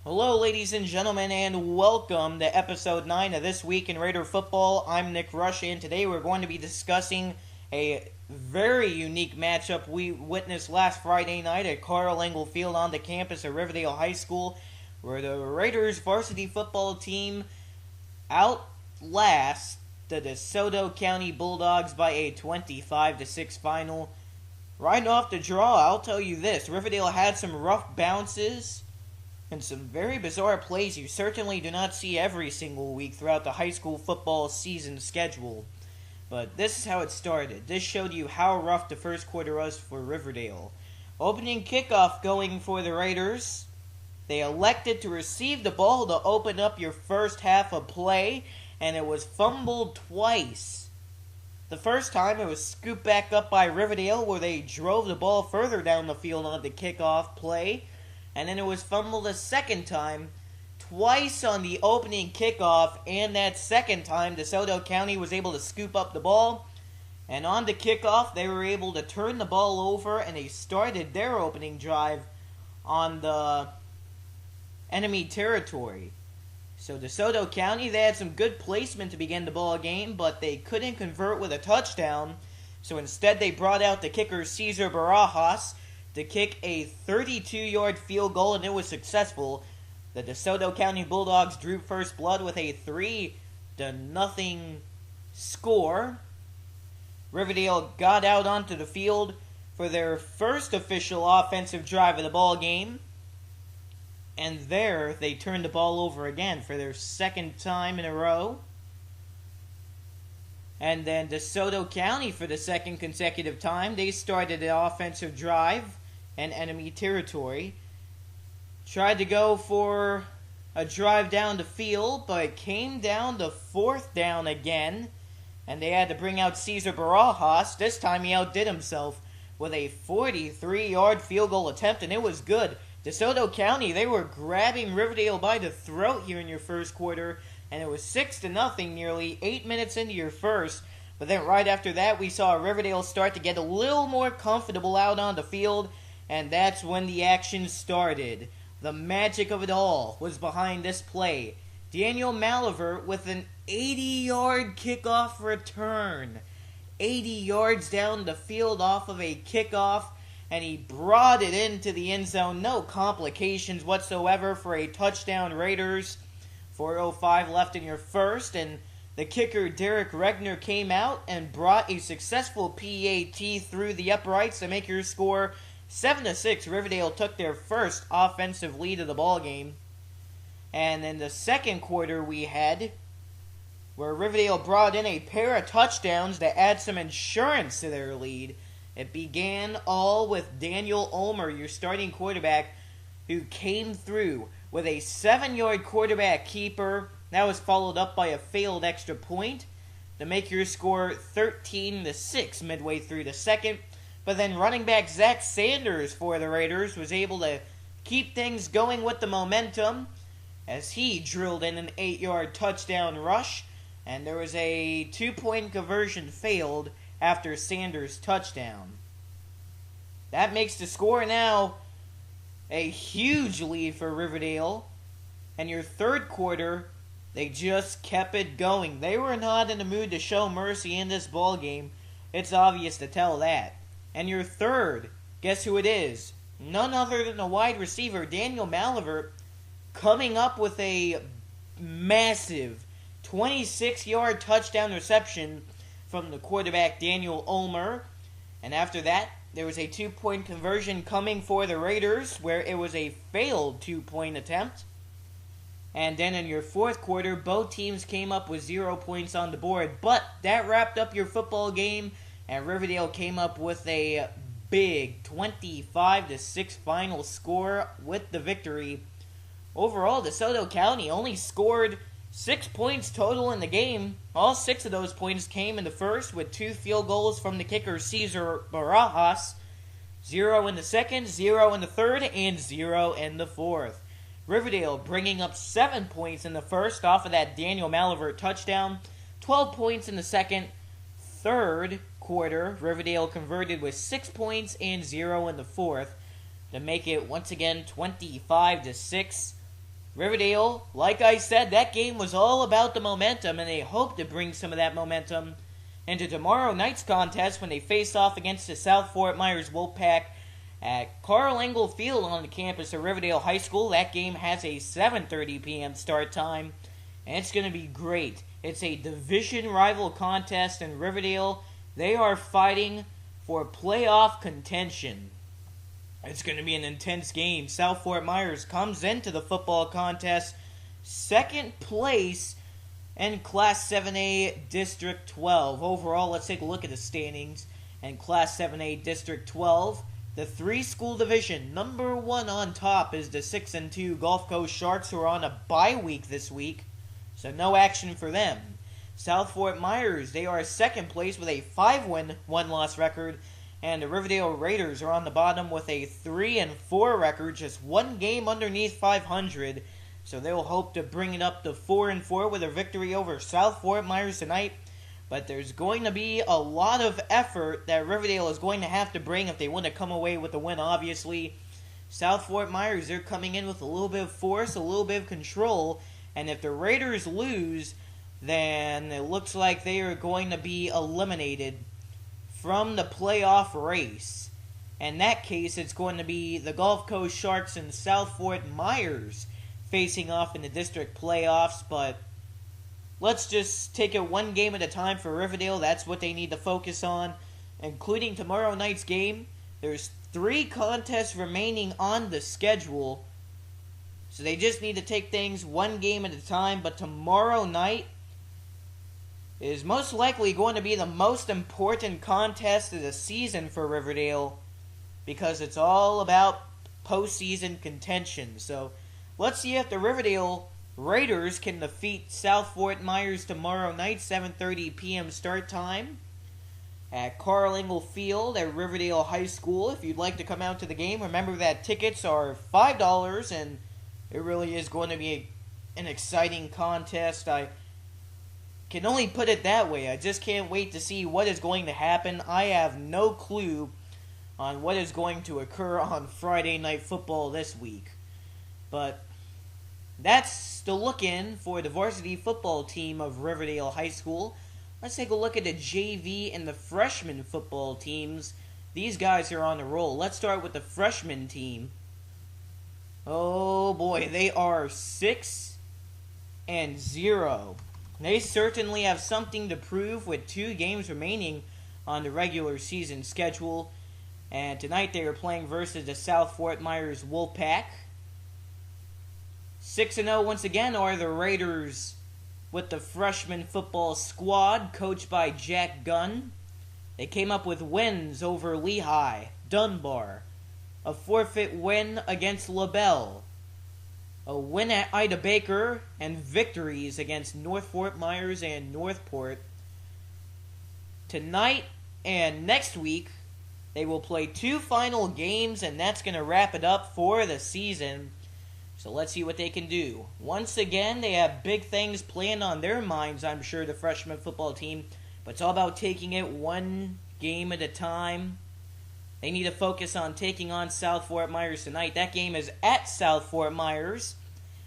Hello, ladies and gentlemen, and welcome to episode 9 of This Week in Raider Football. I'm Nick Rush, and today we're going to be discussing a very unique matchup we witnessed last Friday night at Carl Engel Field on the campus of Riverdale High School, where the Raiders varsity football team outlast the Desoto County Bulldogs by a 25-6 final. Right off the draw, I'll tell you this, Riverdale had some rough bounces and some very bizarre plays you certainly do not see every single week throughout the high school football season schedule. But this is how it started. This showed you how rough the first quarter was for Riverdale. Opening kickoff going for the Raiders. They elected to receive the ball to open up your first half of play, and it was fumbled twice. The first time it was scooped back up by Riverdale, where they drove the ball further down the field on the kickoff play. And then it was fumbled a second time, twice on the opening kickoff, and that second time DeSoto County was able to scoop up the ball. And on the kickoff, they were able to turn the ball over, and they started their opening drive on the enemy territory. So DeSoto County, they had some good placement to begin the ball game, but they couldn't convert with a touchdown. So instead they brought out the kicker Cesar Barajas to kick a 32-yard field goal, and it was successful. The DeSoto County Bulldogs drew first blood with a 3-0 score. Riverdale got out onto the field for their first official offensive drive of the ball game, and there they turned the ball over again for their second time in a row. And then DeSoto County, for the second consecutive time, they started an offensive drive in enemy territory. Tried to go for a drive down the field, but it came down to fourth down again, and they had to bring out Cesar Barajas. This time he outdid himself with a 43-yard field goal attempt, and it was good. DeSoto County, they were grabbing Riverdale by the throat here in your first quarter, and it was 6-0 nearly 8 minutes into your first. But then right after that, we saw Riverdale start to get a little more comfortable out on the field, and that's when the action started. The magic of it all was behind this play. Daniel Malivert with an 80-yard kickoff return. 80 yards down the field off of a kickoff, and he brought it into the end zone. No complications whatsoever for a touchdown, Raiders. 4:05 left in your first, and the kicker Derek Regner came out and brought a successful PAT through the uprights to make your score 7-6. Riverdale took their first offensive lead of the ball game. And in the second quarter we had, where Riverdale brought in a pair of touchdowns to add some insurance to their lead. It began all with Daniel Ulmer, your starting quarterback, who came through with a 7-yard quarterback keeper. That was followed up by a failed extra point to make your score 13-6 midway through the second. But then running back Zach Sanders for the Raiders was able to keep things going with the momentum as he drilled in an 8-yard touchdown rush. And there was a 2-point conversion failed after Sanders' touchdown. That makes the score now a huge lead for Riverdale. And your third quarter, they just kept it going. They were not in the mood to show mercy in this ball game. It's obvious to tell that. And your third, guess who it is? None other than the wide receiver, Daniel Malivert, coming up with a massive 26-yard touchdown reception from the quarterback Daniel Ulmer. And after that, there was a 2-point conversion coming for the Raiders, where it was a failed 2-point attempt. And then in your fourth quarter, both teams came up with 0 points on the board. But that wrapped up your football game, and Riverdale came up with a big 25-6 final score with the victory. Overall, DeSoto County only scored 6 points total in the game. All 6 of those points came in the first, with 2 field goals from the kicker Cesar Barajas. 0 in the second, 0 in the third, and 0 in the fourth. Riverdale bringing up 7 points in the first off of that Daniel Malivert touchdown. 12 points in the second. Third quarter, Riverdale converted with 6 points and 0 in the fourth to make it once again 25-6. Riverdale, like I said, that game was all about the momentum, and they hope to bring some of that momentum into tomorrow night's contest when they face off against the South Fort Myers Wolfpack at Carl Engel Field on the campus of Riverdale High School. That game has a 7:30 p.m. start time, and it's going to be great. It's a division rival contest, and Riverdale, they are fighting for playoff contention. It's going to be an intense game. South Fort Myers comes into the football contest second place in Class 7A District 12. Overall, let's take a look at the standings. In Class 7A District 12, the three-school division, number one on top is the 6-2 Gulf Coast Sharks, who are on a bye week this week, so no action for them. South Fort Myers, they are second place with a 5-win, 1-loss record, and the Riverdale Raiders are on the bottom with a 3-4 record, just one game underneath 500. So they'll hope to bring it up to 4-4 with a victory over South Fort Myers tonight. But there's going to be a lot of effort that Riverdale is going to have to bring if they want to come away with a win, obviously. South Fort Myers, they're coming in with a little bit of force, a little bit of control. And if the Raiders lose, then it looks like they are going to be eliminated from the playoff race. In that case, it's going to be the Gulf Coast Sharks and South Fort Myers facing off in the district playoffs, but let's just take it one game at a time for Riverdale. That's what they need to focus on, including tomorrow night's game. There's 3 contests remaining on the schedule, so they just need to take things one game at a time, but tomorrow night is most likely going to be the most important contest of the season for Riverdale because it's all about postseason contention. So let's see if the Riverdale Raiders can defeat South Fort Myers tomorrow night, 7:30 p.m. start time at Carl Engel Field at Riverdale High School. If you'd like to come out to the game, remember that tickets are $5, and it really is going to be an exciting contest. I can only put it that way. I just can't wait to see what is going to happen. I have no clue on what is going to occur on Friday Night Football this week. But that's the look-in for the varsity football team of Riverdale High School. Let's take a look at the JV and the freshman football teams. These guys are on a roll. Let's start with the freshman team. Oh boy, they are 6-0. They certainly have something to prove with 2 games remaining on the regular season schedule. And tonight they are playing versus the South Fort Myers Wolfpack. 6-0 once again are the Raiders with the freshman football squad coached by Jack Gunn. They came up with wins over Lehigh, Dunbar, a forfeit win against LaBelle, a win at Ida Baker, and victories against North Fort Myers and Northport. Tonight and next week, they will play 2 final games, and that's going to wrap it up for the season. So let's see what they can do. Once again, they have big things planned on their minds, I'm sure, the freshman football team. But it's all about taking it one game at a time. They need to focus on taking on South Fort Myers tonight. That game is at South Fort Myers,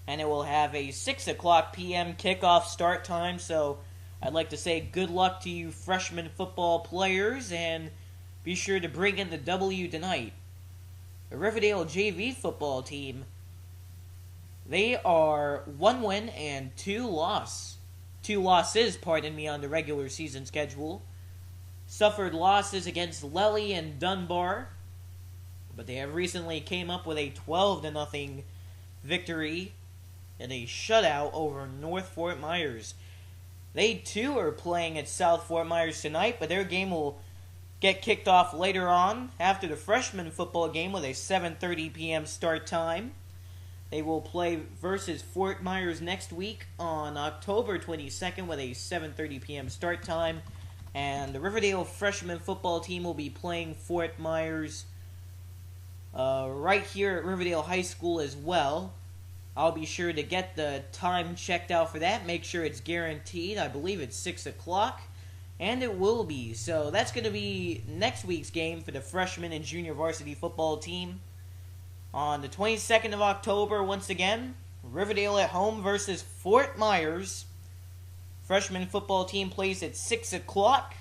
and it will have a 6 o'clock p.m. kickoff start time. So I'd like to say good luck to you freshman football players, and be sure to bring in the W tonight. The Riverdale JV football team, they are 1 win and 2 losses, on the regular season schedule. Suffered losses against Lely and Dunbar, but they have recently came up with a 12-0 victory in a shutout over North Fort Myers. They too are playing at South Fort Myers tonight, but their game will get kicked off later on after the freshman football game with a 7:30 p.m. start time. They will play versus Fort Myers next week on October 22nd with a 7:30 p.m. start time. And the Riverdale freshman football team will be playing Fort Myers right here at Riverdale High School as well. I'll be sure to get the time checked out for that. Make sure it's guaranteed. I believe it's 6 o'clock. And it will be. So that's going to be next week's game for the Freshman and Junior Varsity football team. On the 22nd of October, once again, Riverdale at home versus Fort Myers. Freshman football team plays at 6 o'clock.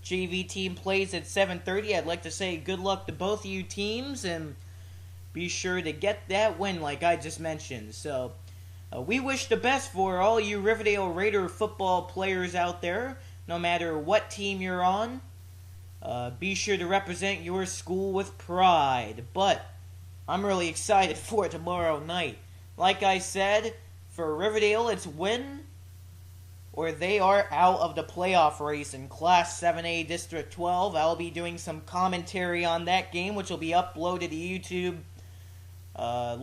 JV team plays at 7:30. I'd like to say good luck to both of you teams and be sure to get that win like I just mentioned. So, we wish the best for all you Riverdale Raider football players out there, no matter what team you're on. Be sure to represent your school with pride. But I'm really excited for tomorrow night. Like I said, for Riverdale, it's win or they are out of the playoff race in Class 7A District 12. I'll be doing some commentary on that game, which will be uploaded to YouTube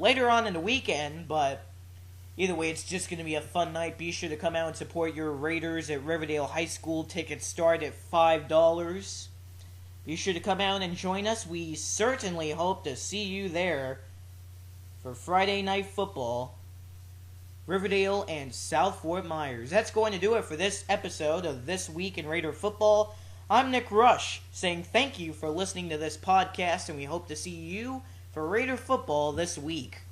later on in the weekend. But either way, it's just going to be a fun night. Be sure to come out and support your Raiders at Riverdale High School. Tickets start at $5. Be sure to come out and join us. We certainly hope to see you there for Friday Night Football, Riverdale and South Fort Myers. That's going to do it for this episode of This Week in Raider Football. I'm Nick Rush, saying thank you for listening to this podcast, and we hope to see you for Raider Football this week.